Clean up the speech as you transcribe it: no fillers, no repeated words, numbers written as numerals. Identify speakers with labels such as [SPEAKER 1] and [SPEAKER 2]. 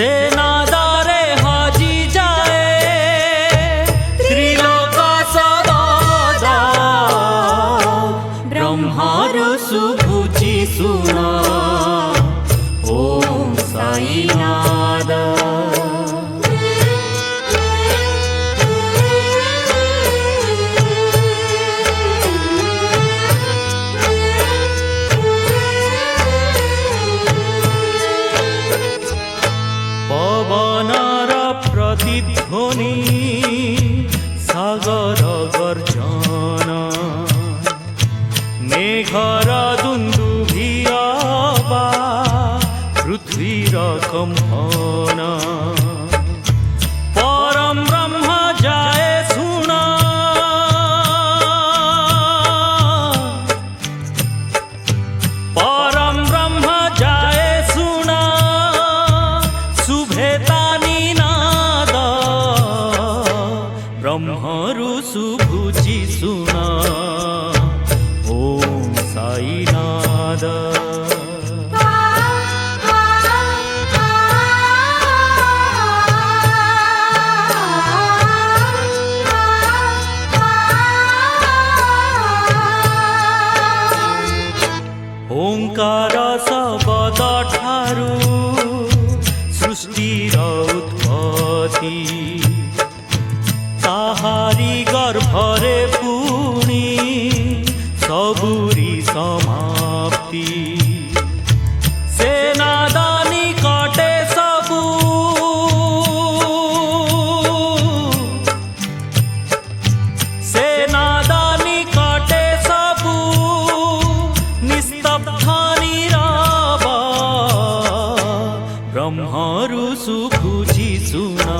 [SPEAKER 1] सेनादारे हाजी जाए त्रिलोक सदा ब्रह्मार सुबुझी सुना ओम साईनाथ। पवनर प्रतिध्वनि सागर गर्जन मेघर दुन्दुभि पृथ्वीर कम्पन परम ब्रह्म जाए सुना परम ब्रह्म जाए सुना शुभेतानि नाद ब्रह्मरु सुबुझी सुना ओम साईनाथ। ओंकार शब्द ठारू सृष्टिर उत्पत्ति ताहारी गर्भरे पुणी सबुरी समाप्ति सेनादानी कटे सबु सेनादानी कटे सबु निस्तब्धानि रव ब्रह्मरु सुबुझी सुना